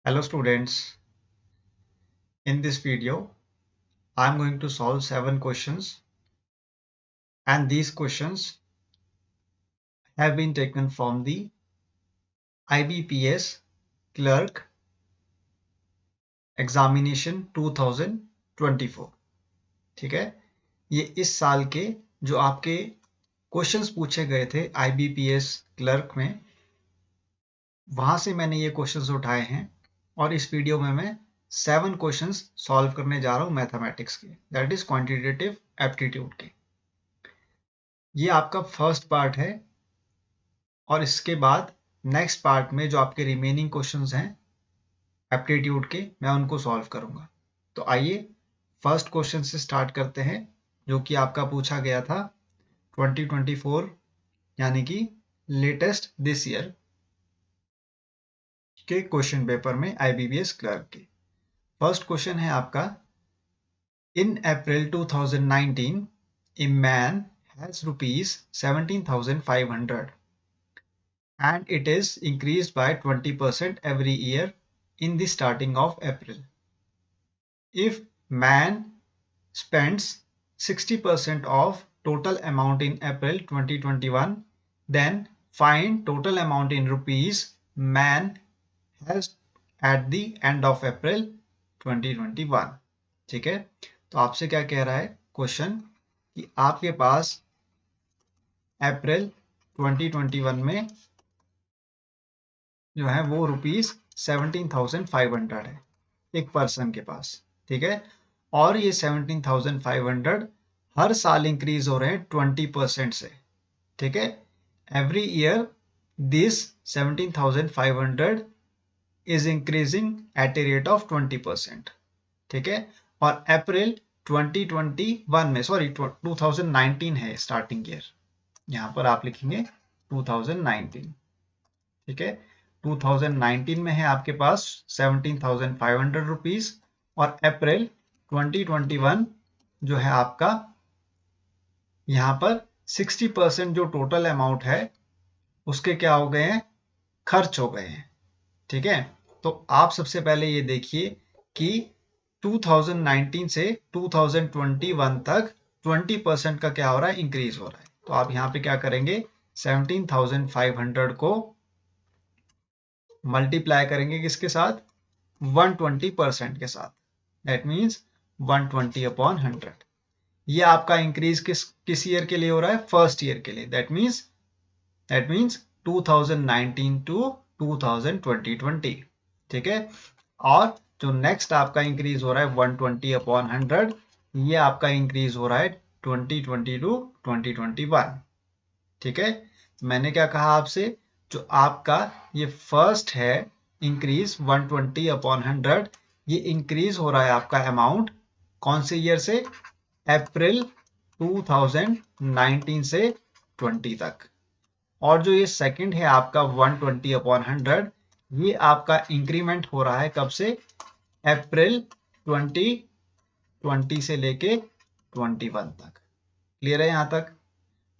Hello students, in this video I am going to solve 7 questions and these questions have been taken from the IBPS Clerk Examination 2024। ठीक है, ये इस साल के जो आपके क्वेश्चंस पूछे गए थे IBPS क्लर्क में, वहां से मैंने ये क्वेश्चंस उठाए हैं और इस वीडियो में मैं 7 क्वेश्चंस सॉल्व करने जा रहा हूं मैथमेटिक्स के, दैट इज क्वांटिटेटिव एप्टीट्यूड के। ये आपका फर्स्ट पार्ट है और इसके बाद नेक्स्ट पार्ट में जो आपके रिमेनिंग क्वेश्चंस हैं एप्टीट्यूड के, मैं उनको सॉल्व करूंगा। तो आइए फर्स्ट क्वेश्चन से स्टार्ट करते हैं, जो कि आपका पूछा गया था 2024 यानी कि लेटेस्ट दिस ईयर के क्वेश्चन पेपर में IBPS क्लर्क के। फर्स्ट क्वेश्चन है आपका, इन अप्रैल 2019 a man has ₹17,500 and it is increased by 20% every year in the starting of April. If man spends 60% of total amount in April 2021, then find total amount in rupees man has at the end of April 2021। ठीक है, तो आपसे क्या कह रहा है question कि आपके पास अप्रैल 2021 में जो है वो ₹17,500 है एक पर्सन के पास। ठीक है, और ये 17,500 हर साल इंक्रीज हो रहे हैं 20% से। ठीक है, every year this 17,500 is increasing at a rate of 20%। ठीक है, और अप्रैल 2021 में, सॉरी 2019 है स्टार्टिंग ईयर, यहां पर आप लिखेंगे 2019। ठीक है, 2019 में है आपके पास 17,500 रुपीज और अप्रैल 2021 जो है आपका यहां पर 60% जो टोटल अमाउंट है उसके क्या हो गए हैं, खर्च हो गए हैं। ठीक है, तो आप सबसे पहले ये देखिए कि 2019 से 2021 तक 20% का क्या हो रहा है, इंक्रीज हो रहा है। तो आप यहां पे क्या करेंगे, 17,500 को मल्टीप्लाई करेंगे किसके साथ, 120% के साथ, दैट मीन्स 120 अपॉन 100। ये आपका इंक्रीज किस ईयर के लिए हो रहा है, फर्स्ट ईयर के लिए, दैट मीन्स 2019 टू 2020। ठीक है, और जो नेक्स्ट आपका इंक्रीज हो रहा है 120 अपॉन 100, ये आपका इंक्रीज हो रहा है 2020 टू 2021। ठीक है, मैंने क्या कहा आपसे, जो आपका ये फर्स्ट है इंक्रीज 120 अपॉन 100, ये इंक्रीज हो रहा है आपका अमाउंट कौन से ईयर से, अप्रैल 2019 से 20 तक। और जो ये सेकंड है आपका 120 अपॉन 100, ये आपका इंक्रीमेंट हो रहा है कब से, अप्रैल 2020 से लेके 21 तक। क्लियर है यहां तक।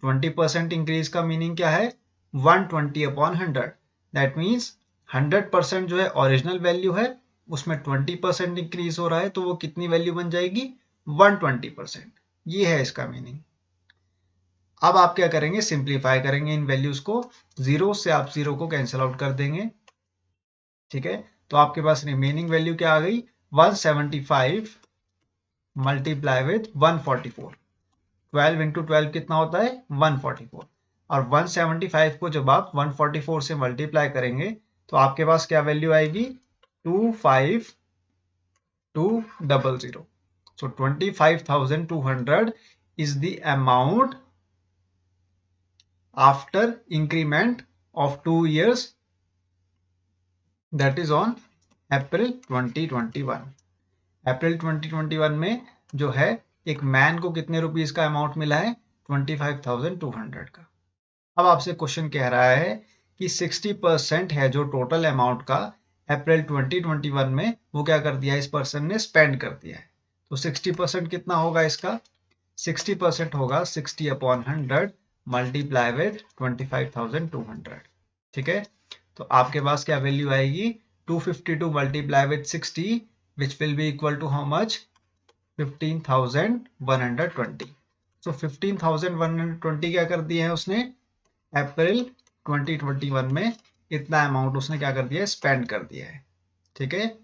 20% इंक्रीज का मीनिंग क्या है, 120 अपॉन 100, दैट मीन्स 100% जो है ओरिजिनल वैल्यू है, उसमें 20% इंक्रीज हो रहा है, तो वो कितनी वैल्यू बन जाएगी, 120%। ये है इसका मीनिंग। अब आप क्या करेंगे, सिंप्लीफाई करेंगे इन वैल्यूज को, जीरो से आप जीरो को कैंसिल आउट कर देंगे। ठीक है, तो आपके पास रिमेनिंग वैल्यू क्या आ गई, 175 मल्टीप्लाई विथ 144। 12 इंटू 12 कितना होता है, 144। और 175 को जब आप 144 से मल्टीप्लाई करेंगे तो आपके पास क्या वैल्यू आएगी, 25200। सो 25,200 is the amount after increment of 2 years, that is on April 2021। अप्रैल 2021 में जो है एक मैन को कितने रुपीस का अमाउंट मिला है, 25,200 का। अब आपसे क्वेश्चन कह रहा है कि 60% है जो टोटल अमाउंट का अप्रैल 2021 में, वो क्या कर दिया, इस पर्सन ने स्पेंड कर दिया है। तो 60% कितना होगा इसका, 60% होगा 60 अपॉन 100 मल्टीप्लाई विथ 25,200। ठीक है, तो आपके पास क्या वैल्यू आएगी, 252 multiply with 60 which will be equal to how much? 15,120. So 15,120 क्या कर दिया है उसने? अप्रैल 2021 में इतना अमाउंट उसने क्या कर दिया है? स्पेंड कर दिया है। ठीक है,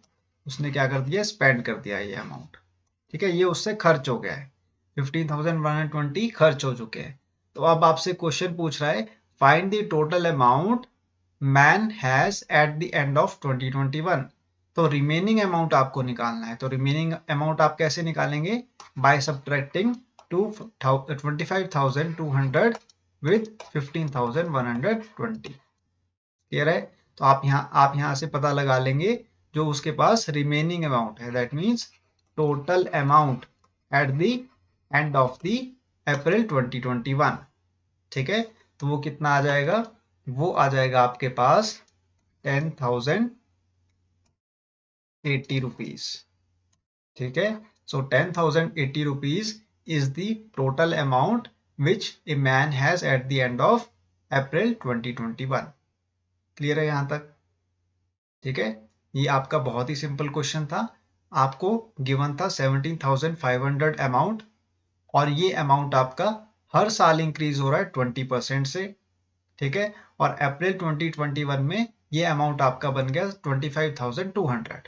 उसने क्या कर दिया? स्पेंड कर दिया ये अमाउंट। ठीक है, ये उससे खर्च हो गया है। 15,120 खर्च हो चुके हैं। तो अब आपसे क्वेश्चन पूछ रहा है find the total amount man has eight the end of 2021। तो रिमेनिंग अमाउंट आपको निकालना है। तो रिमेनिंग अमाउंट आप कैसे निकालेंगे? By subtracting 25,200 with 15,120। क्लियर है? तो आप यहाँ से पता लगा लेंगे जो उसके पास रिमेनिंग अमाउंट है, that means total amount at the end of the April 2021। ठीक है, तो वो कितना आ जाएगा? वो आ जाएगा आपके पास 10,080 रुपीज। ठीक है, सो 10,080 rupees is the total amount which a man has eight the end of April 2021। Clear है यहां तक? ठीक है, ये आपका बहुत ही सिंपल क्वेश्चन था। आपको गिवन था 17,500 अमाउंट और ये अमाउंट आपका हर साल इंक्रीज हो रहा है 20% से। ठीक है, और अप्रैल 2021 में ये अमाउंट आपका बन गया 25,200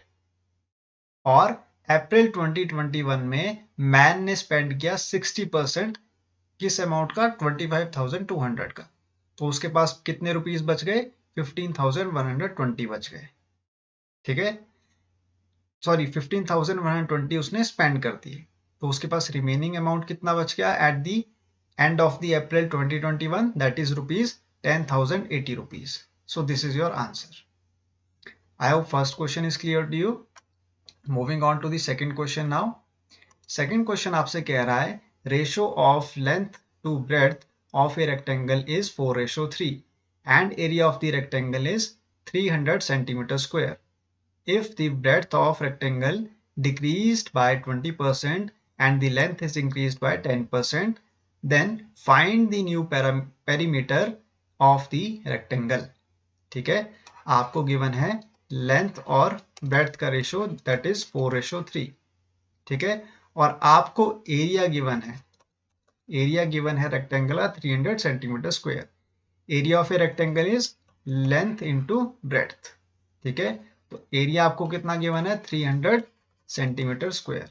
और अप्रैल 2021 में मैन ने स्पेंड किया 60% किस अमाउंट का? 25,200 का। तो उसके पास कितने रुपीस बच गए? 15,120 बच गए। ठीक है, सॉरी 15,120 उसने स्पेंड कर दिए। तो उसके पास रिमेनिंग अमाउंट कितना बच गया at the and of the April 2021? That is rupees 10,080 rupees. So this is your answer. I hope first question is clear to you. Moving on to the second question now. Second question आपसे कह रहा है ratio of length to breadth of a rectangle is 4:3 and area of the rectangle is 300 centimeter square. If the breadth of rectangle decreased by 20% and the length is increased by 10%, then find the new perimeter of the rectangle. ठीक है, आपको given है length और breadth का ratio that is 4:3। ठीक है, और आपको एरिया गिवन है। एरिया गिवन है rectangle 300 centimetre square. Area of a rectangle is length into breadth. ठीक है, तो एरिया आपको कितना गिवन है? 300 सेंटीमीटर स्क्वायर।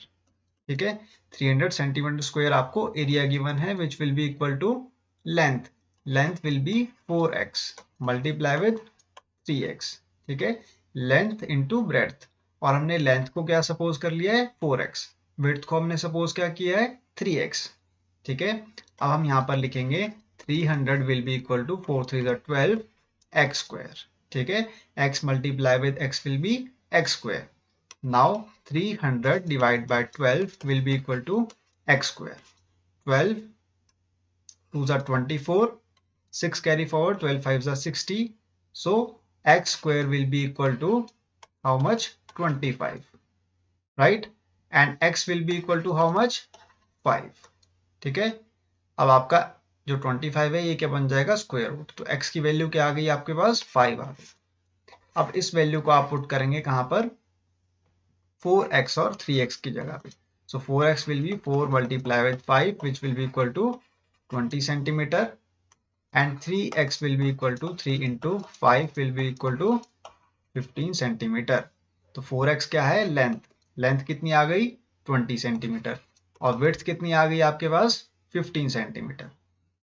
ठीक है, 300 सेंटीमीटर स्क्वायर आपको एरिया गिवन है which will be equal to length. Length will be 4x multiply with 3x। ठीक है, लेंथ इंटू ब्रेड्थ। और हमने लेंथ को क्या सपोज कर लिया है? 4x। विड्थ को हमने सपोज क्या किया है? 3x। ठीक है, अब हम यहां पर लिखेंगे 300 will be equal to 4 3 12 x square. ठीक है, x multiply with x will be x square. Now 300 divide by 12 will be equal to x square. 12 2 24, 6 carry forward, 12 5 60. So x square will be equal to how much? 25, right? And x will be equal to how much? 5. ठीक है, अब आपका जो 25 है ये क्या बन जाएगा? Square root. तो x की वैल्यू क्या आ गई आपके पास? 5 आ गई। अब इस वैल्यू को आप पुट करेंगे कहां पर? 4x और 3x की जगह पे। So 4x will be 4 multiply with 5 which will be equal to 20 centimeter. And 3x will be equal to 3 into 5 will be equal to 15 centimetre. तो 4x क्या है? लेंथ। लेंथ कितनी आ गई? 20 सेंटीमीटर। और विड्थ कितनी आ गई आपके पास? 15 सेंटीमीटर।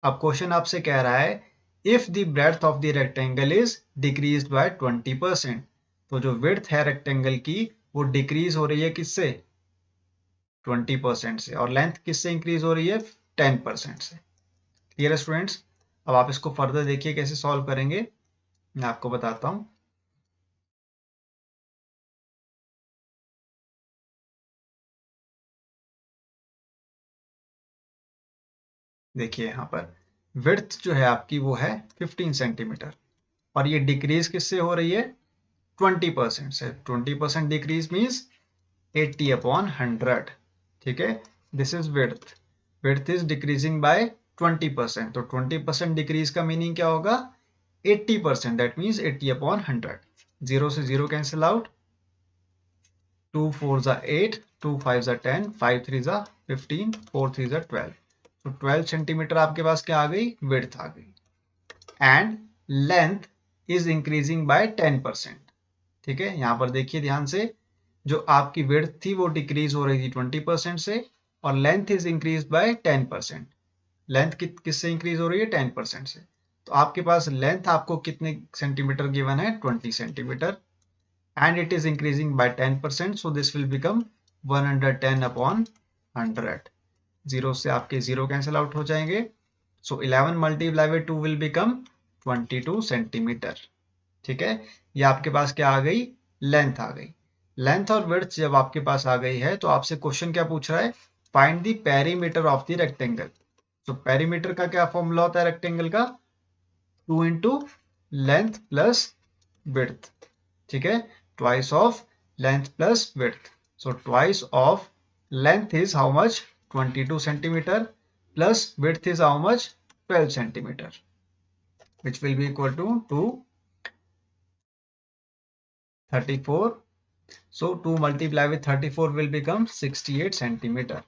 अब क्वेश्चन आपसे कह रहा है if the breadth of the rectangle is decreased bye 20%। तो जो विड्थ है रेक्टेंगल की वो डिक्रीज हो रही है किससे? 20% से। और लेंथ किससे इंक्रीज हो रही है? 10% से। क्लियर है स्टूडेंट्स? अब आप इसको फर्दर देखिए कैसे सॉल्व करेंगे, मैं आपको बताता हूं। देखिए यहां पर विड्थ जो है आपकी वो है 15 सेंटीमीटर और ये डिक्रीज किससे हो रही है? 20% से। 20% डिक्रीज मीन्स 80/100। ठीक है, this is width. Width is decreasing by 20%। तो 20% डिक्रीज का मीनिंग क्या होगा? 80%, दैट मीन्स 80/100। 0 से 0 कैंसिल आउट, 2 4 जा 8, 2 5 जा 10, 5 3 जा 15, 4 3 जा 12। तो 12 सेंटीमीटर आपके पास क्या आ गई, विड्थ आ गई। And length is increasing by 10%। ठीक है, यहां पर देखिए ध्यान से, जो आपकी विड्थ थी वो डिक्रीज हो रही थी 20% से, और length is increase by 10%। Length किससे इंक्रीज हो रही है, 10% से। तो आपके पास लेंथ आपको कितने सेंटीमीटर गिवन है, 20 centimetre, and it is increasing by 10%, so this will become 110 upon 100। 0 से आपके 0 कैंसिल आउट हो जाएंगे, so 11 multiply by 2 will become 22 centimetre. ठीक है, ये आपके पास क्या आ गई, लेंथ आ गई। लेंथ और विड्थ जब आपके पास आ गई है तो आपसे क्वेश्चन क्या पूछ रहा है, find the perimeter of the rectangle. तो पेरीमीटर का क्या फॉर्मूला होता है रेक्टेंगल का, 2 इंटू लेंथ प्लस विड्थ। ठीक है, twice of length plus width, so twice of length is how much, 22 centimeter, plus width is how much, 12 centimeter, which will be equal to 34। So 2 multiply with 34 will become 68 centimeter,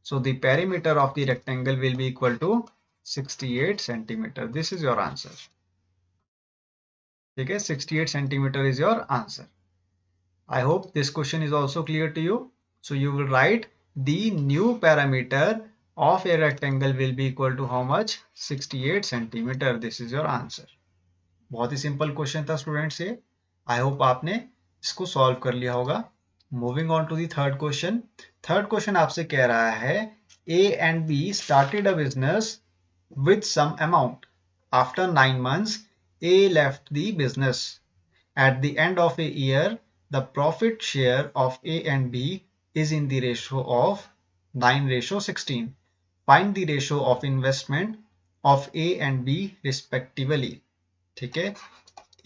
so the perimeter of the rectangle will be equal to 68 centimeter। This is your answer। ठीक है, 68 centimeter is your answer। I hope this question is also clear to you। So you will write the new parameter of a rectangle will be equal to how much, 68 centimeter। This is your answer। बहुत ही simple question था students ये। I hope आपने इसको solve कर लिया होगा। Moving on to the third question. Third question आपसे कह रहा है, A and B started a business with some amount. After 9 months, A left the business. At the end of a year, the profit share of A and B is in the ratio of 9:16। Find the ratio of investment of A and B respectively। ठीक है,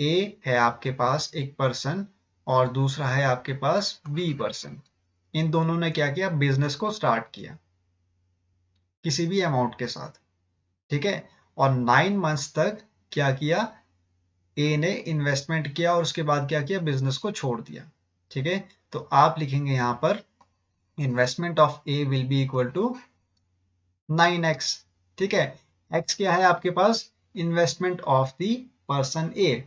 A है आपके पास एक person और दूसरा है आपके पास B person. इन दोनों ने क्या किया, बिजनेस को स्टार्ट किया किसी भी अमाउंट के साथ। ठीक है, और 9 मंथ्स तक क्या किया, ए ने इन्वेस्टमेंट किया और उसके बाद क्या किया, बिजनेस को छोड़ दिया। ठीक है, तो आप लिखेंगे यहां पर investment of A will be equal to 9x। ठीक है, x क्या है आपके पास, investment of the person A.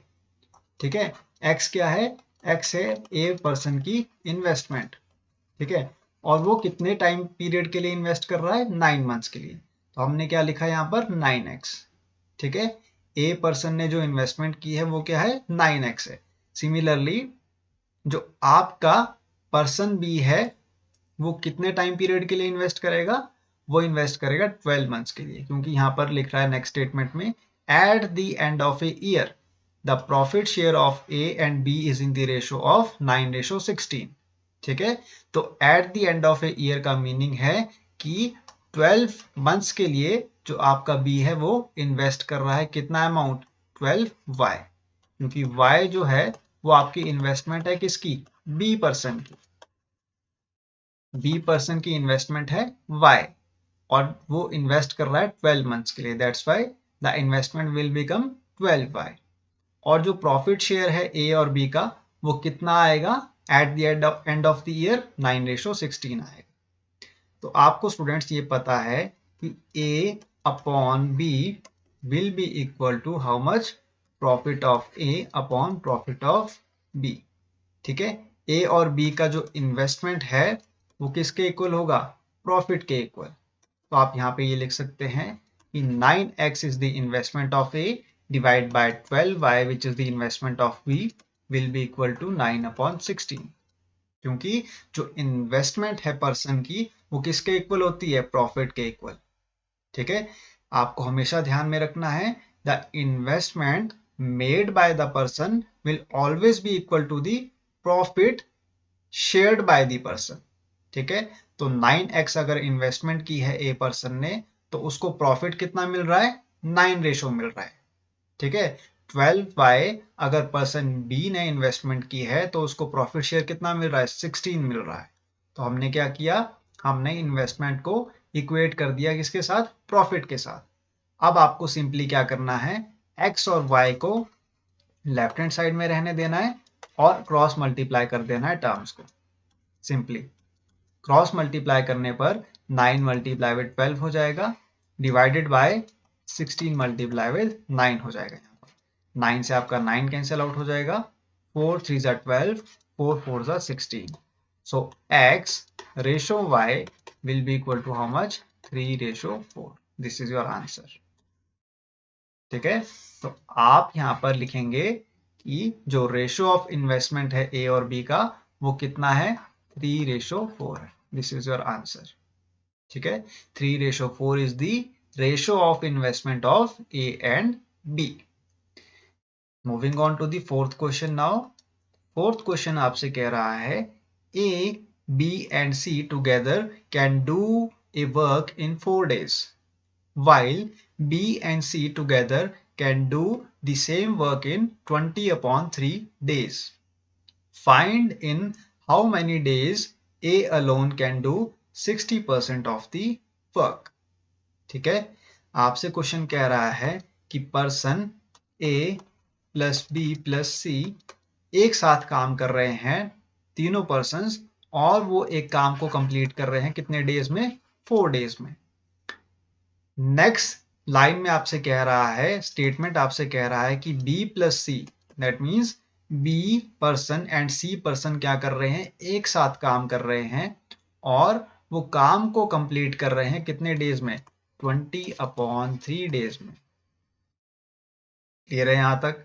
ठीक है, x क्या है, x है ए पर्सन की इन्वेस्टमेंट। ठीक है, और वो कितने टाइम पीरियड के लिए इन्वेस्ट कर रहा है, 9 मंथ्स के लिए। तो हमने क्या लिखा है यहाँ पर, 9x। ठीक है, ए पर्सन ने जो इन्वेस्टमेंट की है वो क्या है, 9x है। सिमिलरली जो आपका पर्सन बी है वो कितने टाइम पीरियड के लिए इन्वेस्ट करेगा, वो इन्वेस्ट करेगा 12 मंथ्स के लिए, क्योंकि यहां पर लिख रहा है नेक्स्ट स्टेटमेंट में, at the end of a year the profit share of A and B is in the ratio of 9:16। ठीक है, तो at the end of a year का मीनिंग है कि 12 मंथ्स के लिए जो आपका बी है वो इन्वेस्ट कर रहा है कितना अमाउंट, 12y। क्योंकि y जो है वो आपकी इन्वेस्टमेंट है किसकी, बी पर्सन की। बी पर्सन की इन्वेस्टमेंट है y और वो इन्वेस्ट कर रहा है 12 मंथ्स के लिए, that's why the investment will become 12y। और जो प्रॉफिट शेयर है ए और बी का वो कितना आएगा, at the end of the year 9:16 आएगा। तो आपको स्टूडेंट्स ये पता है कि A upon B will be equal to how much, profit of A upon profit of B. ठीक है, ए और बी का जो इन्वेस्टमेंट है वो किसके इक्वल होगा, प्रॉफिट के इक्वल। तो आप यहाँ पे ये लिख सकते हैं कि 9x is the investment of A divided by 12y which is the investment of B will be equal to 9/16। क्योंकि जो इन्वेस्टमेंट है पर्सन की वो किसके इक्वल होती है, प्रॉफिट के इक्वल। ठीक है, आपको हमेशा ध्यान में रखना है, the investment made by the person will always be equal to the profit shared by the person. ठीक है, तो 9x अगर इन्वेस्टमेंट की है ए पर्सन ने तो उसको प्रॉफिट कितना मिल रहा है, 9 रेशो मिल रहा है। ठीक है, 12y अगर पर्सन बी ने इन्वेस्टमेंट की है तो उसको प्रॉफिट शेयर कितना मिल रहा है, 16 मिल रहा है। तो हमने क्या किया, हमने इन्वेस्टमेंट को इक्वेट कर दिया किसके साथ, प्रॉफिट के साथ। अब आपको सिंपली क्या करना है, x और y को लेफ्ट हैंड साइड में रहने देना है और क्रॉस मल्टीप्लाई कर देना है टर्म्स को सिंपली। क्रॉस मल्टीप्लाई करने पर 9 मल्टीप्लाई विद 12 हो जाएगा, डिवाइडेड बाय 16 मल्टीप्लाई विद 9 हो जाएगा। यहाँ पर 9 से आपका 9 कैंसिल आउट हो जाएगा, 4 3 ज़ा 12, 4 4 ज़ा 16। सो x ratio y will be equal to how much? 3:4। This is your answer. ठीक है, तो आप यहां पर लिखेंगे कि जो रेशो ऑफ इन्वेस्टमेंट है ए और बी का वो कितना है, 3:4 है। This is your answer. ठीक है, 3:4 is the ratio of investment of A and B. Moving on to the fourth question now. Fourth question आपसे कह रहा है A B and C together can do a work in 4 days, while B and C together can do the same work in 20/3 days. Find in how many days A alone can do 60% of the work. ठीक है, आपसे question कह रहा है कि person A plus B plus C एक साथ काम कर रहे हैं, तीनों पर्सन्स, और वो एक काम को कंप्लीट कर रहे हैं कितने डेज में, 4 डेज में। नेक्स्ट लाइन में आपसे कह रहा है, स्टेटमेंट आपसे कह रहा है कि B plus C, that means B person and C person क्या कर रहे हैं, एक साथ काम कर रहे हैं, और वो काम को कंप्लीट कर रहे हैं कितने डेज में, 20/3 डेज में। क्लियर है यहां तक?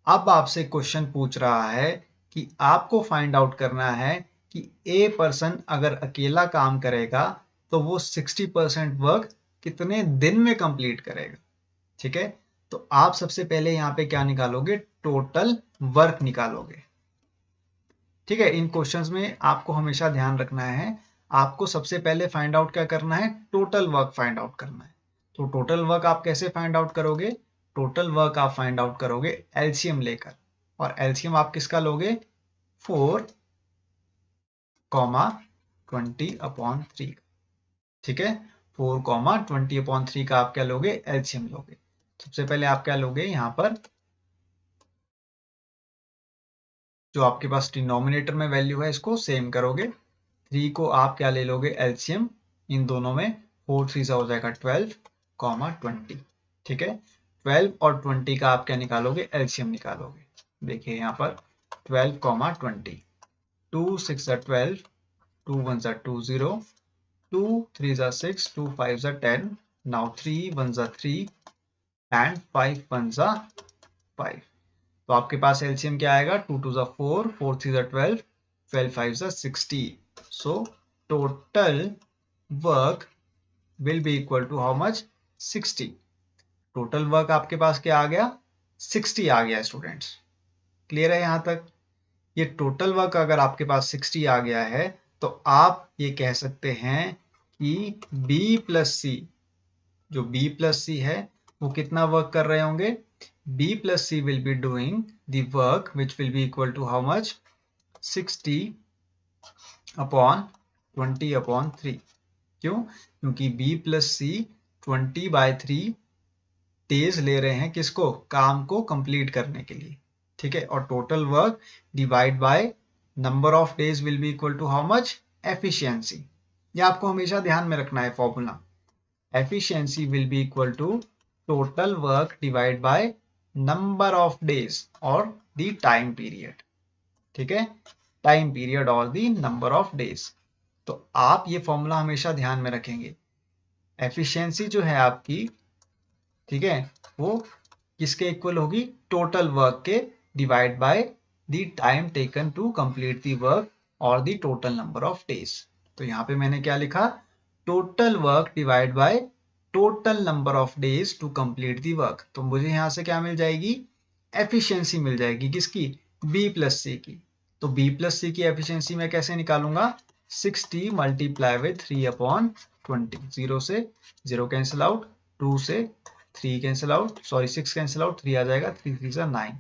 अब आपसे क्वेश्चन पूछ रहा है कि आपको फाइंड आउट करना है कि ए पर्सन अगर अकेला काम करेगा तो वो 60% वर्क कितने दिन में कंप्लीट करेगा। ठीक है, तो आप सबसे पहले यहां पे क्या निकालोगे, टोटल वर्क निकालोगे। ठीक है, इन क्वेश्चंस में आपको हमेशा ध्यान रखना है, आपको सबसे पहले फाइंड आउट क्या करना है, टोटल वर्क फाइंड आउट करना है। तो टोटल वर्क आप कैसे फाइंड आउट करोगे, टोटल वर्क आप फाइंड आउट करोगे एलसीएम लेकर, और एलसीएम आप किसका लोगे, 4, 20/3। ठीक है, 4, 20/3 का आप क्या लोगे, एलसीएम लोगे। सबसे पहले आप क्या लोगे, यहां पर जो आपके पास डिनोमिनेटर में वैल्यू है इसको सेम करोगे, 3 को आप क्या ले लोगे एलसीएम इन दोनों में, 4 3 हो जाएगा 12, 20। ठीक है, 12 और 20 का आप क्या निकालोगे, एलसीएम निकालोगे। देखिए यहाँ पर 12, 20, 2 6 12, 2 1 2 0, 2 3 6, 2 5 10, now 3 1 3 and 5 1 5। तो आपके पास एलसीएम क्या आएगा, 2 2 4, 4 3 12, 12 5 60। So total work will be equal to how much, 60। Total work आपके पास क्या आ गया, 60 आ गया स्टूडेंट्स। क्लियर है यहां तक? ये टोटल वर्क अगर आपके पास 60 आ गया है तो आप ये कह सकते हैं कि B प्लस सी, जो B प्लस सी है वो कितना वर्क कर रहे होंगे, B plus C will be doing the work which will be equal to how much, 60/20/3। क्यों? क्योंकि B plus C 20/3 डेज ले रहे हैं किसको, काम को कंप्लीट करने के लिए। ठीक है, और total work divide by number of days will be equal to how much, efficiency. ये आपको हमेशा ध्यान में रखना है formula, efficiency will be equal to total work divide by number of days और द टाइम पीरियड। ठीक है, टाइम पीरियड और द नंबर ऑफ डेज। तो आप ये फॉर्मूला हमेशा ध्यान में रखेंगे। एफिशिएंसी जो है आपकी, ठीक है, वो किसके इक्वल होगी, टोटल वर्क के divide by the time taken to complete the work और the total number of days. तो यहाँ पे मैंने क्या लिखा, total work divide by total number of days to complete the work. तो मुझे यहां से क्या मिल जाएगी, एफिशिएंसी मिल जाएगी किसकी, B प्लस सी की। तो B प्लस सी की एफिशिएंसी मैं कैसे निकालूंगा, 60 मल्टीप्लाई विद 3/20। 0 से 0 कैंसिल आउट, 2 से 3 cancel out, sorry 6 cancel out, 3 आ जाएगा, 3 3 9।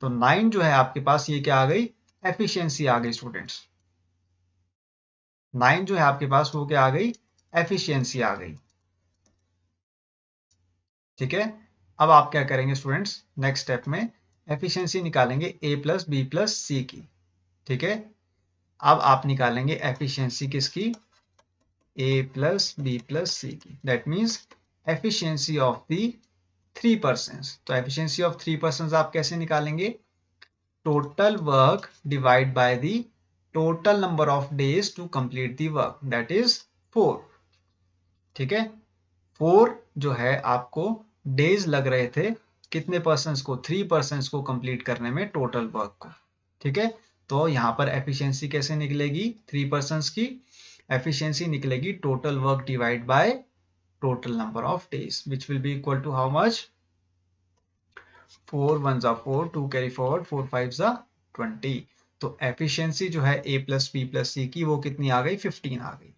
तो 9 जो है आपके पास ये क्या आ गई, एफिशिएंसी आ गई स्टूडेंट्स। 9 जो है आपके पास वो क्या आ गई, एफिशिएंसी आ गई। ठीक है, अब आप क्या करेंगे स्टूडेंट्स, नेक्स्ट स्टेप में एफिशिएंसी निकालेंगे A plus B plus C की, ठीक है। अब आप निकालेंगे एफिशिएंसी किसकी, A plus B plus C की, that means efficiency of the 3%। तो एफिशिएंसी ऑफ 3% आप कैसे निकालेंगे, total work divide by the total number of days to complete the work, that is 4, ठीक है। 4 जो है आपको डेज लग रहे थे कितने पर्सन्स को, 3% को कंप्लीट करने में टोटल वर्क को, ठीक है। तो यहाँ पर एफिशिएंसी कैसे निकलेगी, 3% की एफिशिएंसी निकलेगी total work divide by total number of days, which will be equal to how much, 4 1 जा 4, 2 कैरी फॉरवर्ड, 4 5 जा 20। तो एफिशिएंसी जो है ए प्लस बी प्लस सी की वो कितनी आ गई, 15 आ गई।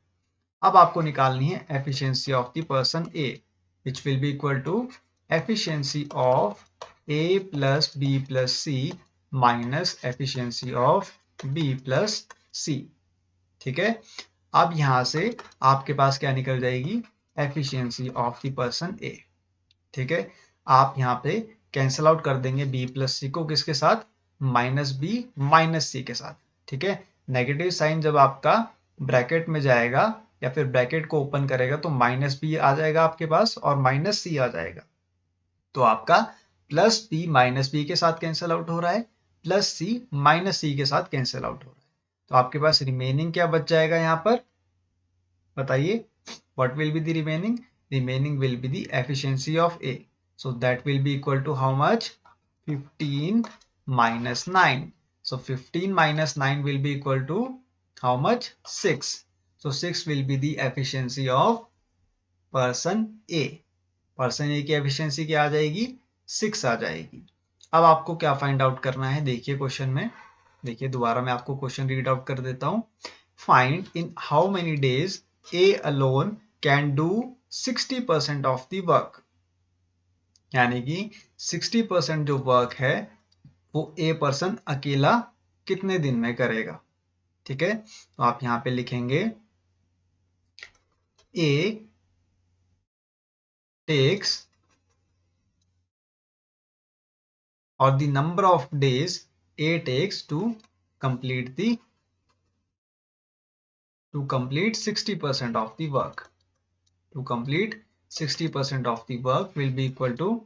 अब आपको निकालनी है efficiency of the person A, which will be equal to efficiency of A plus B plus C minus efficiency of B plus C, ठीक है। अब यहां से आपके पास क्या निकल जाएगी, efficiency of the person A, ठीक है। आप यहाँ पे कैंसल आउट कर देंगे बी प्लस सी को किसके साथ, माइनस बी माइनस सी के साथ, ठीक है। नेगेटिव साइन जब आपका ब्रैकेट में जाएगा या फिर ब्रैकेट को ओपन करेगा तो माइनस बी आ जाएगा आपके पास और माइनस सी आ जाएगा। तो आपका प्लस बी माइनस बी के साथ कैंसिल आउट हो रहा है, प्लस सी माइनस सी के साथ कैंसिल आउट हो रहा है। तो आपके पास रिमेनिंग क्या बच जाएगा यहाँ पर, बताइए, what will be the remaining, remaining will be the efficiency of A, so that will be equal to how much, 15 minus 9, so 15 minus 9 will be equal to how much, 6, so 6 will be the efficiency of person A, person A की efficiency क्या आ जाएगी, 6 आ जाएगी। अब आपको क्या find out करना है, देखिए क्वेश्चन में, देखिए दोबारा मैं आपको क्वेश्चन रीड आउट कर देता हूं, find in how many days A alone can do 60% of the work, यानी कि 60% जो वर्क है वो ए पर्सन अकेला कितने दिन में करेगा, ठीक है। तो आप यहां पे लिखेंगे ए टेक्स और the number of days A takes to complete 60% of the work, to complete 60% of the work will be equal to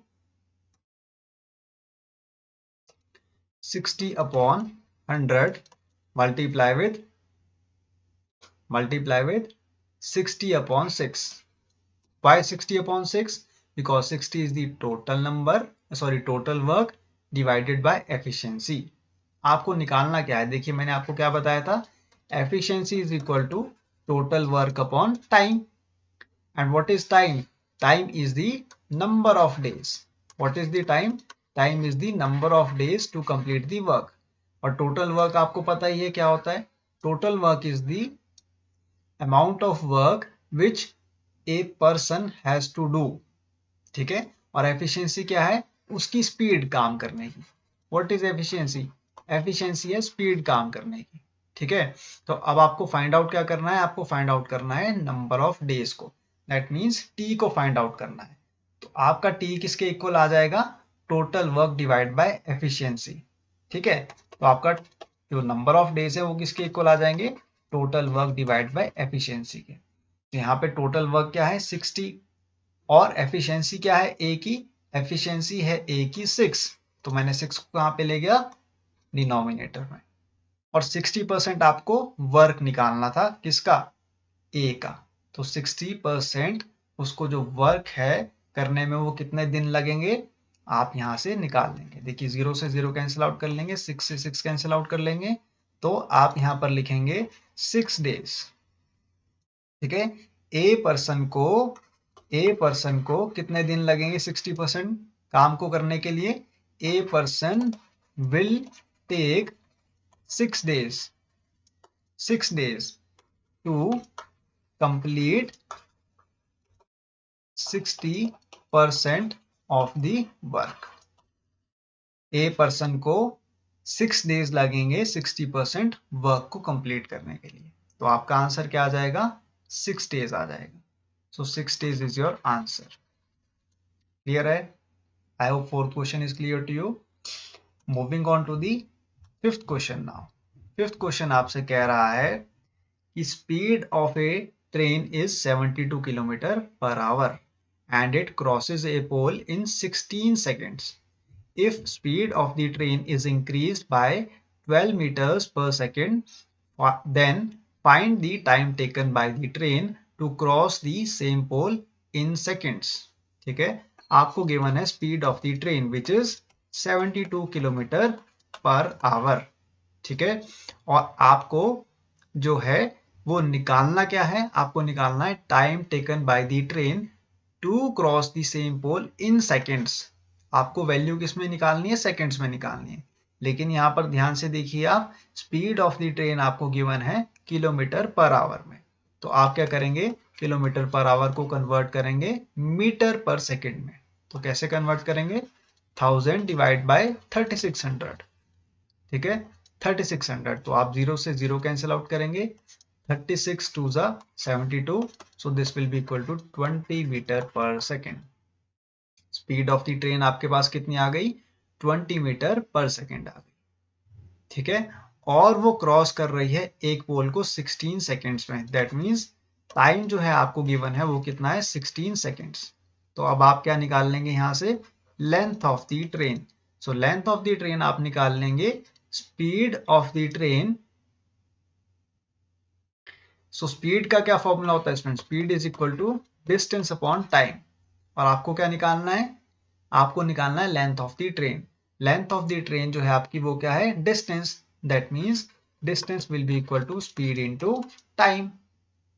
60 upon 100 multiply with 60 upon 6. Why 60 upon 6? Because 60 is the total number, sorry, total work divided by efficiency. आपको निकालना क्या है, देखिए मैंने आपको क्या बताया था, efficiency is equal to total work upon time. And what is time? Time is the number of days. What is the time? Time is the number of days to complete the work. और total work आपको पता ही है क्या होता है, total work is the amount of work which a person has to do, ठीक है। और efficiency क्या है, उसकी स्पीड काम करने की। What is efficiency? Efficiency है स्पीड काम करने की, ठीक है। तो अब आपको फाइंड आउट क्या करना है, आपको फाइंड आउट करना है नंबर ऑफ डेज को, दैट मीन्स टी को फाइंड आउट करना है। तो आपका टी किसके इक्वल आ जाएगा, total work divide bye efficiency, ठीक है। तो आपका जो नंबर ऑफ डेज है वो किसके इक्वल आ जाएंगे, total work divide bye efficiency के। तो यहाँ पे टोटल वर्क क्या है 60 और एफिशिएंसी क्या है ए की, एफिशिएंसी है ए की 6, तो मैंने 6 को कहाँ पे ले गया, डिनोमिनेटर में। और 60% आपको वर्क निकालना था किसका, ए का। तो 60% उसको जो वर्क है करने में वो कितने दिन लगेंगे, आप यहां से निकाल लेंगे। देखिए 0 से 0 कैंसिल आउट कर लेंगे, 6 से 6 कैंसिल आउट कर लेंगे, तो आप यहां पर लिखेंगे 6 डेज, ठीक है। ए पर्सन को कितने दिन लगेंगे 60% काम को करने के लिए, A person will take 6 days to complete 60% of the work. A person को 6 days लगेंगे 60% वर्क को कंप्लीट करने के लिए। तो आपका आंसर क्या आ जाएगा, 6 days आ जाएगा। So 6 days is your answer. Clear है? I hope fourth question is clear to you. Moving on to the fifth question now. Fifth question आपसे कह रहा है कि speed of a train is 72 kilometre per hour and it crosses a pole in 16 seconds. If speed of the train is increased by 12 meters per second, then find the time taken by the train to cross the same pole in seconds. ठीक है, आपको given है speed of the train which is 72 kilometre per our. ठीक है, और आपको जो है वो निकालना क्या है, आपको निकालना है time taken by the train to cross the same pole in seconds. आपको वैल्यू किस में निकालनी है, सेकेंड्स में निकालनी है। लेकिन यहाँ पर ध्यान से देखिए, आप स्पीड ऑफ द ट्रेन आपको गिवन है किलोमीटर पर आवर में, तो आप क्या करेंगे, किलोमीटर पर आवर को कन्वर्ट करेंगे मीटर पर सेकेंड में। तो कैसे कन्वर्ट करेंगे, 1000 डिवाइड बाय 3600। ठीक है, 3600, तो आप 0 से 0 कैंसिल आउट करेंगे, 36 2 जा 72, so this will be equal to 20 metre per second. Speed of the train आपके पास कितनी आ गई, 20 मीटर पर सेकेंड आ गई। ठीक है, और वो क्रॉस कर रही है एक पोल को 16 सेकेंड्स में, दैट मीन्स टाइम जो है आपको गिवन है वो कितना है, 16 सेकेंड्स। तो अब आप क्या निकाल लेंगे यहाँ से, length of the train. So length of the train आप निकाल लेंगे speed of the train. So speed का क्या फॉर्मूला होता है इसमें, speed is equal to distance upon time. और आपको क्या निकालना है, आपको निकालना है length of the train. Length of the train जो है आपकी वो क्या है, distance. That means distance will be equal to speed into time.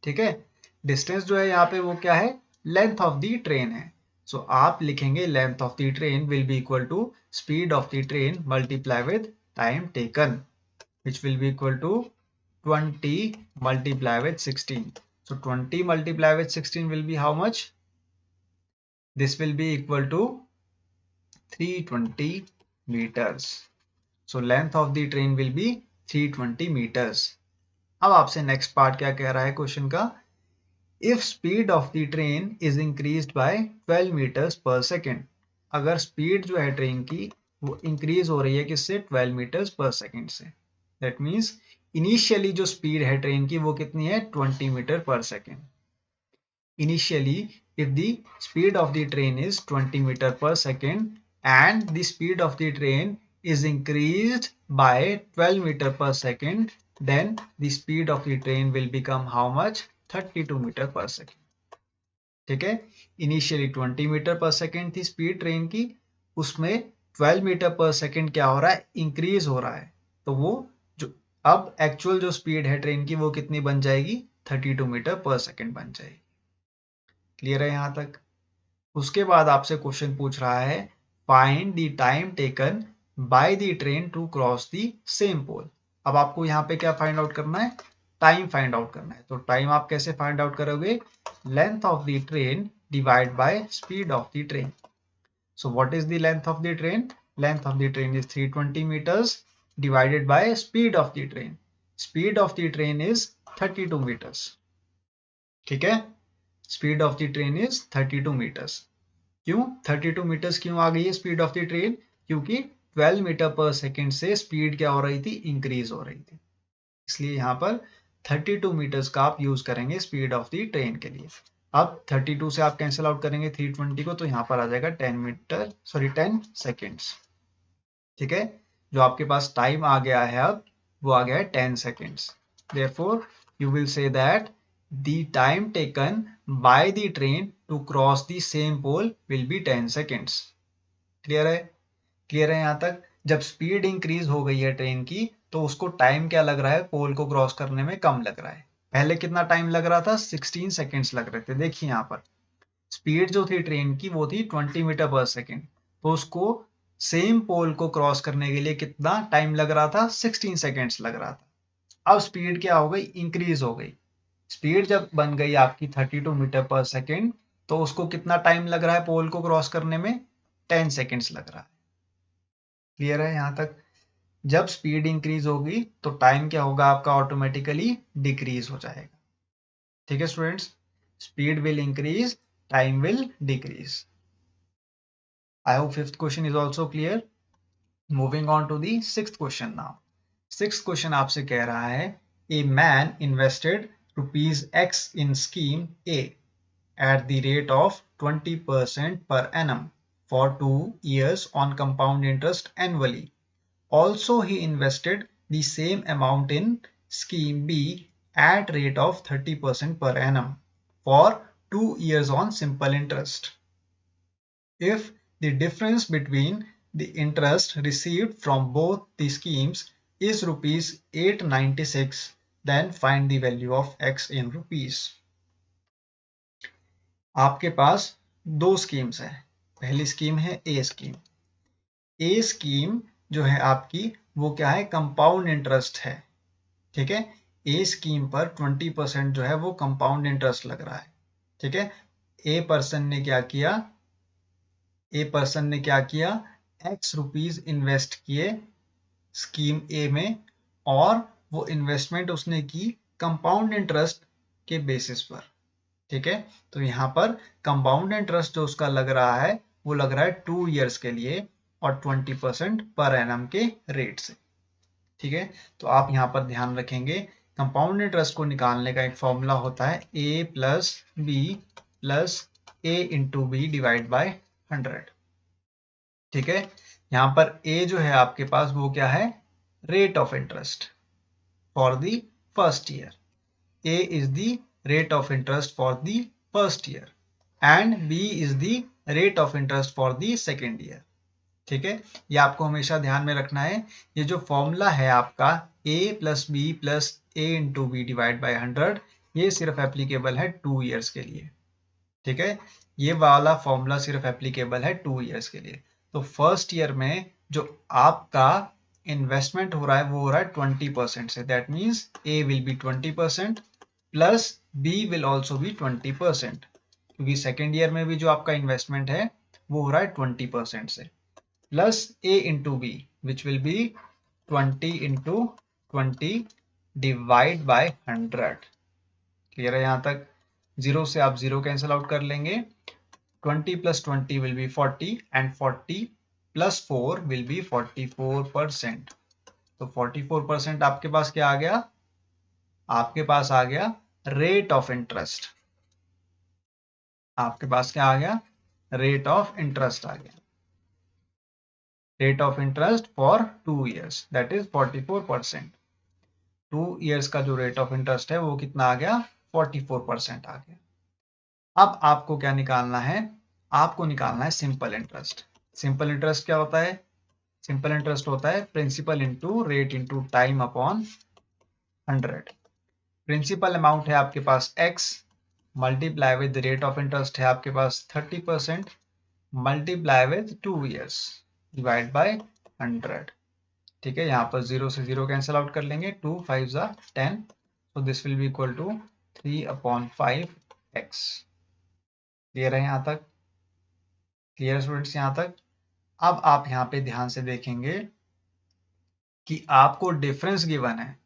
ठीक है, डिस्टेंस जो है यहाँ पे वो क्या है, लेंथ ऑफ द ट्रेन है। सो आप लिखेंगे length of the train will be equal to speed of the train multiply with time taken, which will be equal to 20 multiply with 16. So 20 multiply with 16 will be how much? This will be equal to 320 meters. So length of the train will be 320 meters. अब आपसे next part क्या कह रहा है question का, if speed of the train is increased by 12 meters per second, अगर speed जो है ट्रेन की वो इंक्रीज हो रही है किससे, 12 मीटर्स पर सेकेंड से। दैट मीन्स इनिशियली जो स्पीड है ट्रेन की वो कितनी है, 20 metre per second. Initially if the speed of the train is 20 metre per second and the speed of the train is increased by 12 meter per second, then the speed of the train will become how much, 32 meter per second. ठीक है, initially 20 metre per second थी speed train की, उसमें 12 metre per second क्या हो रहा है, increase हो रहा है। तो वो जो अब एक्चुअल जो स्पीड है ट्रेन की वो कितनी बन जाएगी, 32 मीटर पर सेकेंड बन जाएगी। क्लियर है यहां तक। उसके बाद आपसे क्वेश्चन पूछ रहा है find the time taken by the train to cross the same pole. अब आपको यहाँ पे क्या फाइंड आउट करना है, टाइम फाइंड आउट करना है। तो टाइम आप कैसे फाइंड आउट करोगे, length of the train divide by speed of the train. So what is the length of the train, length of the train is 320 meters divided by speed of the train. Speed of the train is 32 meters. ठीक है, speed of the train is 32 meters। क्यों 32 meters क्यों आ गई है speed of the train, क्योंकि 12 metre per second से speed क्या हो रही थी, इंक्रीज हो रही थी। इसलिए यहाँ पर 32 मीटर्स का आप यूज करेंगे स्पीड ऑफ द ट्रेन के लिए। अब 32 से आप कैंसिल आउट करेंगे 320 को, तो यहाँ पर आ जाएगा 10 सेकेंड्स। ठीक है, जो आपके पास टाइम आ गया है अब वो आ गया है 10 seconds. Therefore you will say that the time taken by the train to cross the same pole will be 10 seconds. Clear है, क्लियर है यहाँ तक। जब स्पीड इंक्रीज हो गई है ट्रेन की तो उसको टाइम क्या लग रहा है, पोल को क्रॉस करने में कम लग रहा है। पहले कितना टाइम लग रहा था, 16 सेकेंड्स लग रहे थे। देखिए यहाँ पर स्पीड जो थी ट्रेन की वो थी 20 मीटर पर सेकेंड, तो उसको सेम पोल को क्रॉस करने के लिए कितना टाइम लग रहा था, 16 सेकेंड्स लग रहा था। अब स्पीड क्या हो गई, इंक्रीज हो गई। स्पीड जब बन गई आपकी 32 मीटर पर सेकेंड, तो उसको कितना टाइम लग रहा है पोल को क्रॉस करने में, 10 सेकेंड्स लग रहा है। क्लियर है यहाँ तक। जब स्पीड इंक्रीज होगी तो टाइम क्या होगा आपका, ऑटोमेटिकली डिक्रीज हो जाएगा। ठीक है students, speed will increase, time will decrease. I hope fifth question is also clear. Moving on to the sixth question now. Sixth question आपसे कह रहा है a man invested ₹X in scheme A at the rate of 20% per annum for 2 years on compound interest annually. Also, he invested the same amount in scheme B at rate of 30% per annum for 2 years on simple interest. If the difference between the interest received from both the schemes is ₹896, then find the value of x in rupees. आपके पास दो schemes हैं। पहली scheme है ए scheme. ए scheme जो है आपकी वो क्या है, कंपाउंड इंटरेस्ट है। ठीक है, ए स्कीम पर 20% जो है वो कंपाउंड इंटरेस्ट लग रहा है। ठीक है, ए पर्सन ने क्या किया, एक्स रुपीज इन्वेस्ट किए स्कीम ए में, और वो इन्वेस्टमेंट उसने की कंपाउंड इंटरेस्ट के बेसिस पर। ठीक है, तो यहाँ पर कंपाउंड इंटरेस्ट जो उसका लग रहा है वो लग रहा है 2 ईयर्स के लिए और 20% पर एनम के रेट से। ठीक है, तो आप यहाँ पर ध्यान रखेंगे कंपाउंड इंटरेस्ट को निकालने का एक फॉर्मूला होता है a plus B plus A into B divide by 100। ठीक है, यहाँ पर a जो है आपके पास वो क्या है, rate of interest for the first year. a is the rate of interest for the first year and b is the rate of interest for the second year। ठीक है, ये आपको हमेशा ध्यान में रखना है। ये जो फॉर्मूला है आपका a plus B plus A into B divide by 100, ये सिर्फ एप्लीकेबल है 2 ईयर्स के लिए। ठीक है, ये वाला फॉर्मूला सिर्फ एप्लीकेबल है 2 ईयर्स के लिए। तो फर्स्ट ईयर में जो आपका इन्वेस्टमेंट हो रहा है वो हो रहा है 20% से, that means A will be 20% plus B will also be 20%, क्योंकि सेकेंड ईयर में भी जो आपका इन्वेस्टमेंट है वो हो रहा है 20% से, plus a into B which will be 20 into 20 divide by 100। Clear है यहाँ तक? जीरो से आप जीरो कैंसिल आउट कर लेंगे। 20 plus 20 will be 40 and 40 plus 4 will be 44%। तो 44% आपके पास क्या आ गया, आपके पास आ गया रेट ऑफ इंटरेस्ट। आपके पास क्या आ गया, रेट ऑफ इंटरेस्ट आ गया। Rate of interest for 2 years that is 44%। 2 years का जो रेट ऑफ इंटरेस्ट है वो कितना आ गया, 44% आ गया। अब आपको क्या निकालना है, आपको निकालना है सिंपल इंटरेस्ट। सिंपल इंटरेस्ट क्या होता है, सिंपल इंटरेस्ट होता है principal into rate into time upon 100। Principal amount है आपके पास x, multiply with rate of interest है आपके पास 30%, multiply with 2 years divide by 100। ठीक है, यहाँ पर जीरो से जीरो कैंसिल आउट कर लेंगे, 2 5 जा 10, so this will be equal to 3/5x। Clear है यहाँ तक? क्लियर स्टूडेंट्स यहाँ तक? अब आप यहाँ पे ध्यान से देखेंगे कि आपको डिफरेंस गिवन है।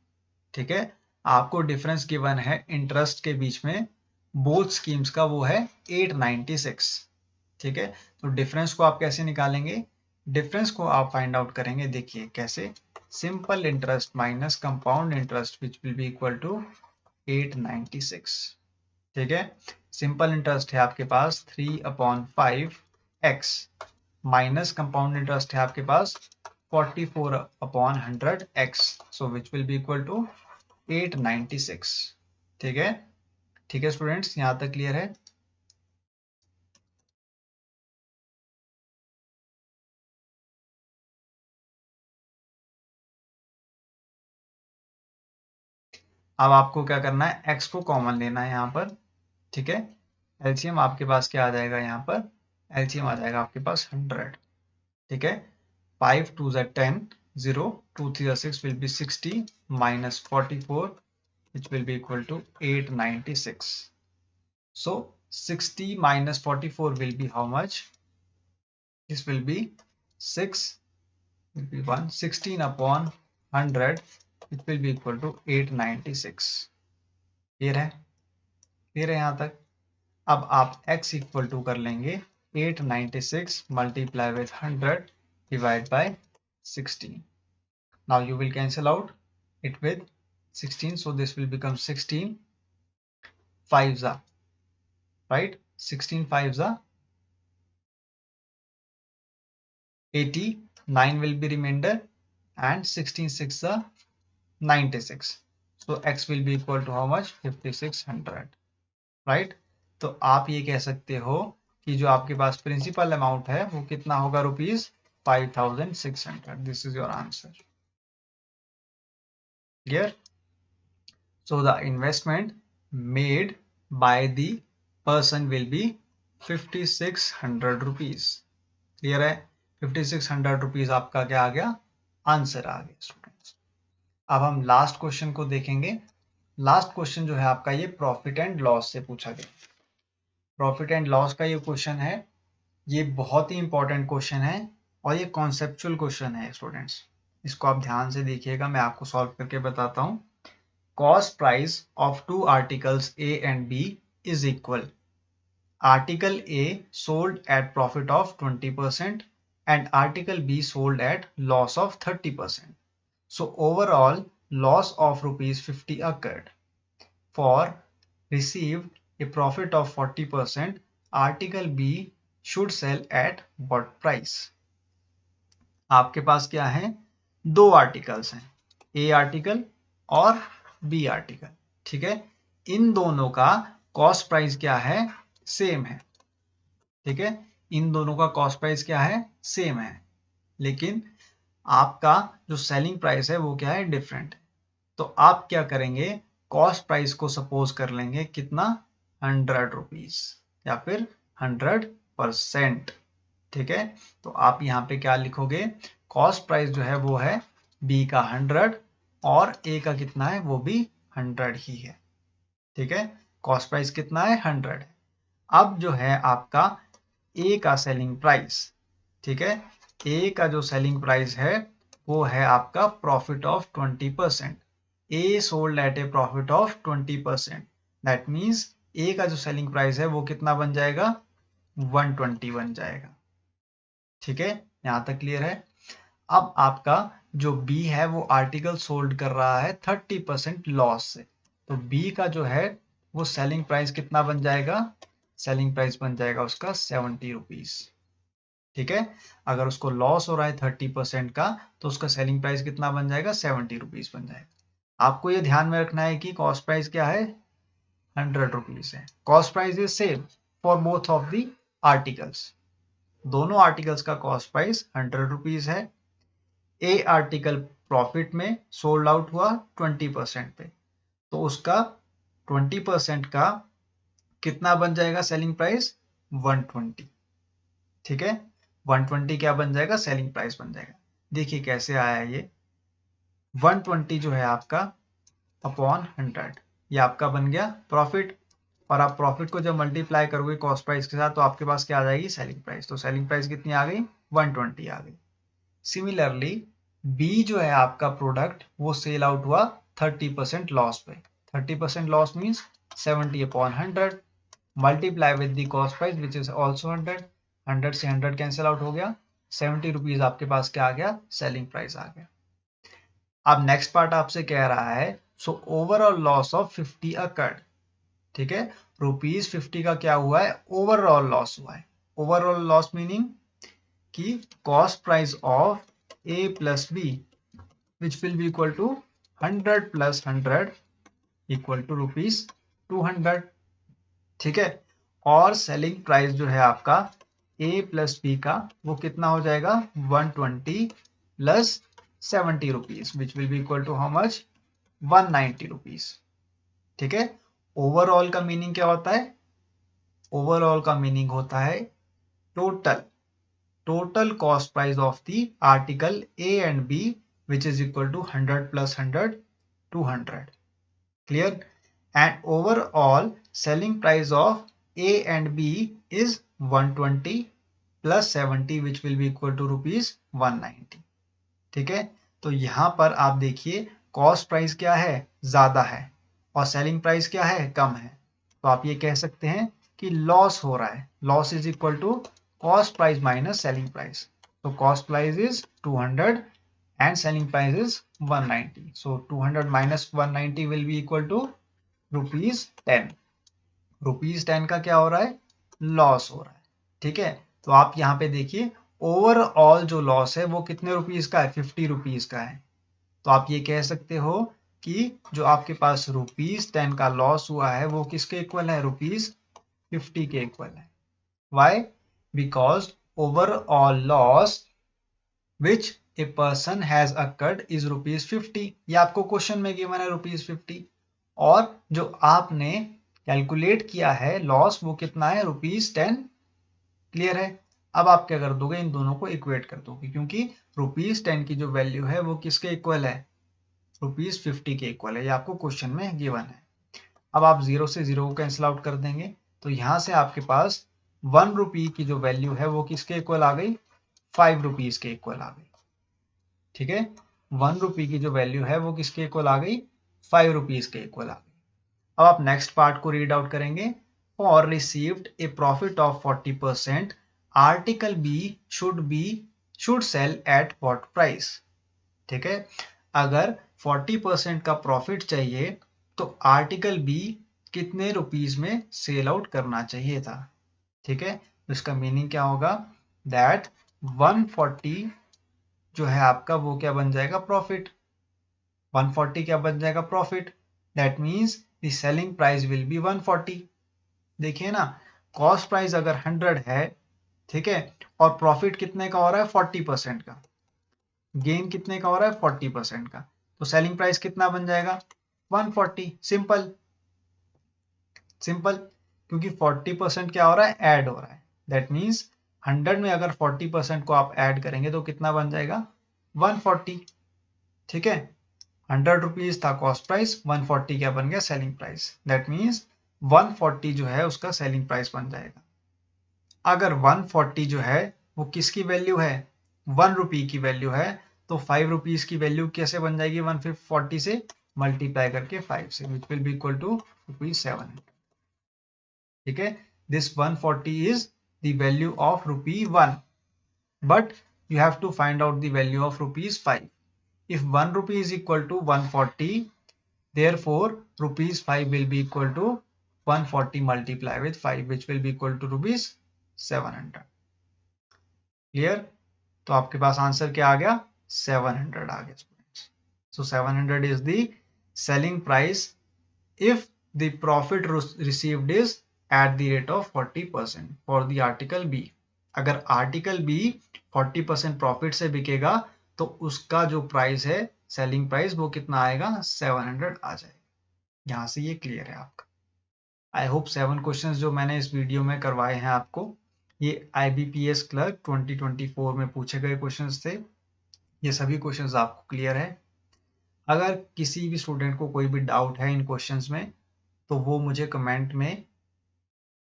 ठीक है, आपको डिफरेंस गिवन है इंटरेस्ट के बीच में बोथ स्कीम्स का, वो है 896। ठीक है, तो डिफरेंस को आप कैसे निकालेंगे, डिफरेंस को आप फाइंड आउट करेंगे। देखिए कैसे, simple interest minus compound interest which will be equal to 896। ठीक है, सिंपल इंटरेस्ट है आपके पास 3/5x माइनस कंपाउंड इंटरेस्ट है आपके पास 44/100x, so which will be equal to 896। ठीक है, ठीक है स्टूडेंट्स, यहां तक क्लियर है? अब आपको क्या करना है, x को कॉमन लेना है यहाँ पर। ठीक है, एलसीएम आपके पास क्या आ जाएगा, यहाँ पर एलसीएम आ जाएगा आपके पास 100। ठीक है, 5 2 10, 0 2 3 6 will be 60 minus 44 which will be equal to 896. So 60 minus 44 will be how much? This will be 6, will be 1, 16 upon 100 which will be equal to 896। Clear है? क्लियर है यहाँ तक? अब आप x इक्वल टू कर लेंगे 896 multiply with 100 divide by 16. Now you will cancel out it with 16, so this will become 16 5s are, right? 16 5s are 80, 9 will be remainder, and 16 6 are 96. So x will be equal to how much? 5600, right? तो आप ये कह सकते हो कि जो आपके पास principal amount है वो कितना होगा? Rupees 5600. This is your answer. Clear? So the investment made by the person will be 5600 rupees. Clear है? 5600 रुपीज आपका क्या आ गया? आंसर आ गया स्टूडेंट्स. अब हम लास्ट क्वेश्चन को देखेंगे. लास्ट क्वेश्चन जो है आपका ये प्रॉफिट एंड लॉस से पूछा गया. प्रॉफिट एंड लॉस का ये क्वेश्चन है. ये बहुत ही इंपॉर्टेंट क्वेश्चन है और ये कॉन्सेप्चुअल क्वेश्चन है स्टूडेंट्स. इसको आप ध्यान से देखिएगा, मैं आपको सॉल्व करके बताता हूँ. Cost price of two articles A and B is equal. Article A sold at profit of 20% and article B sold at loss of 30%. So overall loss of rupees 50 occurred. For received a profit of 40%, article B should sell at what price? आपके पास क्या है? दो articles हैं, A article और B article. ठीक है, इन दोनों का कॉस्ट प्राइस क्या है? सेम है. ठीक है, इन दोनों का कॉस्ट प्राइस क्या है? सेम है. लेकिन आपका जो सेलिंग प्राइस है वो क्या है? डिफरेंट. तो आप क्या करेंगे? कॉस्ट प्राइस को सपोज कर लेंगे कितना? 100 रुपीज या फिर 100%. ठीक है, तो आप यहाँ पे क्या लिखोगे? कॉस्ट प्राइस जो है वो है बी का 100 और ए का कितना है? वो भी 100 ही है. ठीक है, कॉस्ट प्राइस कितना है? 100 है. अब जो है आपका ए का सेलिंग प्राइस, ठीक है, ए का जो सेलिंग प्राइस है वो है आपका profit of 20%. A sold at a profit of 20%. That means A का जो सेलिंग प्राइस है वो कितना बन जाएगा? 120 बन जाएगा. ठीक है, यहां तक क्लियर है? अब आपका जो B है वो आर्टिकल सोल्ड कर रहा है 30% लॉस से. तो B का जो है वो सेलिंग प्राइस कितना बन जाएगा? सेलिंग प्राइस बन जाएगा उसका 70 रुपीज. ठीक है, अगर उसको लॉस हो रहा है 30% का तो उसका सेलिंग प्राइस कितना बन जाएगा? 70 रुपीज बन जाएगा. आपको ये ध्यान में रखना है कि कॉस्ट प्राइस क्या है? 100 रुपीज है. Cost price is same for both of the articles. दोनों आर्टिकल्स का कॉस्ट प्राइस 100 रुपीज है. ए आर्टिकल प्रॉफिट में सोल्ड आउट हुआ 20% पे, तो उसका 20% का कितना बन जाएगा सेलिंग प्राइस? 120. ठीक है, 120 क्या बन जाएगा? सेलिंग प्राइस बन जाएगा. देखिए कैसे आया ये. 120 जो है आपका अपॉन 100, ये आपका बन गया प्रॉफिट. और आप प्रॉफिट को जब मल्टीप्लाई करोगे कॉस्ट प्राइस के साथ तो आपके पास क्या आ जाएगी? Selling price. तो सेलिंग प्राइस कितनी आ गई? 120 आ गई. सिमिलरली बी जो है आपका प्रोडक्ट वो सेल आउट हुआ 30% लॉस पे. 30% loss means 70 upon 100 multiply with the cost price which is also 100. 100 से 100 कैंसिल आउट हो गया. 70 रुपीज आपके पास क्या आ गया? सेलिंग प्राइस आ गया. अब नेक्स्ट पार्ट आपसे कह रहा है so overall loss of 50 occurred. ठीक है, रुपीज 50 का क्या हुआ है? ओवरऑल लॉस हुआ है. ओवरऑल लॉस मीनिंग कि cost price of A plus B which will be equal to 100 plus 100 equal to rupees 200. ठीक है, और सेलिंग प्राइस जो है आपका A plus B का वो कितना हो जाएगा? 120 plus 70 rupees which will be equal to how much? 190 rupees. ठीक है, ओवरऑल का मीनिंग क्या होता है? ओवरऑल का मीनिंग होता है total cost price of the article A and B which is equal to 100 plus 100 200. Clear? And overall selling price of A and B is 120 plus 70 which will be equal to rupees 190. ठीक है, तो यहां पर आप देखिए cost price क्या है? ज्यादा है और सेलिंग प्राइस क्या है? कम है. तो आप ये कह सकते हैं कि लॉस हो रहा है. Loss is equal to cost price minus selling price. तो cost price is 200 and selling price is 190. So 200 minus 190 will be equal to rupees 10. Rupees 10 का क्या हो रहा है, लॉस हो रहा है. ठीक है, तो आप यहाँ पे देखिए ओवरऑल जो लॉस है वो कितने रुपीज का है, 50 रुपीज का है. तो आप ये कह सकते हो कि जो आपके पास रुपीज 10 का लॉस हुआ है वो किसके इक्वल है, रुपीज 50 के इक्वल है. Why, because overall loss which a person has occurred is rupees 50. ये आपको क्वेश्चन में गिवन है रुपीज 50, और जो आपने कैलकुलेट किया है लॉस वो कितना है, रुपीज 10. क्लियर है. अब आप क्या कर दोगे, इन दोनों को इक्वेट कर दोगे, क्योंकि रुपीज 10 की जो वैल्यू है वो किसके इक्वल है, रुपीज 50 के इक्वल है. ये आपको क्वेश्चन में गिवन है. अब आप जीरो से जीरो को कैंसिल आउट कर देंगे, तो यहां से आपके पास 1 रुपी की जो वैल्यू है वो किसके इक्वल आ गई, 5 रुपीज के इक्वल आ गई. ठीक है, 1 रुपी की जो वैल्यू है वो किसके इक्वल आ गई, 5 रुपीज के इक्वल आ गई. अब आप नेक्स्ट पार्ट को रीड आउट करेंगे. For received a profit of 40%, article B should sell at what price. ठीक है, अगर 40% का प्रॉफिट चाहिए तो आर्टिकल बी कितने रुपीज में सेल आउट करना चाहिए था. ठीक है, तो इसका मीनिंग क्या होगा, दैट 140 जो है आपका वो क्या बन जाएगा, प्रॉफिट. 140 क्या बन जाएगा, profit. That means the selling price will be 140. देखिए ना, कॉस्ट प्राइस अगर 100 है, ठीक है, और प्रॉफिट कितने का हो रहा है, 40% का. गेन कितने का हो रहा है, 40% का. तो सेलिंग प्राइस कितना बन जाएगा, 140. सिंपल सिंपल, क्योंकि 40% क्या हो रहा है, ऐड हो रहा है. दैट मीन्स 100 में अगर 40% को आप ऐड करेंगे तो कितना बन जाएगा, 140. ठीक है, 100 रुपीज था कॉस्ट प्राइस, 140 क्या बन गया, सेलिंग प्राइस. दैट मीन्स 140 जो है उसका सेलिंग प्राइस बन जाएगा. अगर 140 जो है वो किसकी वैल्यू है, 1 रुपी की वैल्यू है, तो 5 रुपीज की वैल्यू कैसे बन जाएगी, 140 से मल्टीप्लाई करके 5 से, which will be equal to ₹700. ठीक है, this 140 is the value of ₹1, but you have to find out the value of ₹5. If 1 rupee is equal to 140, therefore ₹5 will be equal to 140 multiply with 5, which will be equal to ₹700. Clear. तो आपके पास answer क्या आ गया, 700 आ गया students. So 700 is the selling price if the profit received is at the rate of 40% for the article B. अगर article B 40% profit से बिकेगा तो उसका जो प्राइस है, सेलिंग प्राइस, वो कितना आएगा, 700 आ जाएगा. यहां से ये क्लियर है आपका. आई होप 7 क्वेश्चंस जो मैंने इस वीडियो में करवाए हैं आपको, ये IBPS क्लर्क 2024 में पूछे गए क्वेश्चंस थे. ये सभी क्वेश्चंस आपको क्लियर है. अगर किसी भी स्टूडेंट को कोई भी डाउट है इन क्वेश्चंस में तो वो मुझे कमेंट में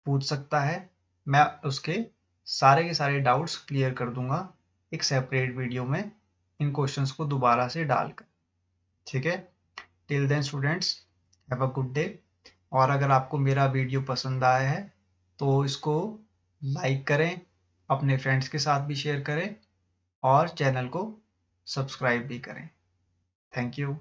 पूछ सकता है. मैं उसके सारे के सारे डाउट्स क्लियर कर दूंगा एक सेपरेट वीडियो में, इन क्वेश्चंस को दोबारा से डालकर. ठीक है, till then students, have a good day. और अगर आपको मेरा वीडियो पसंद आया है तो इसको लाइक करें, अपने फ्रेंड्स के साथ भी शेयर करें और चैनल को सब्सक्राइब भी करें. Thank you.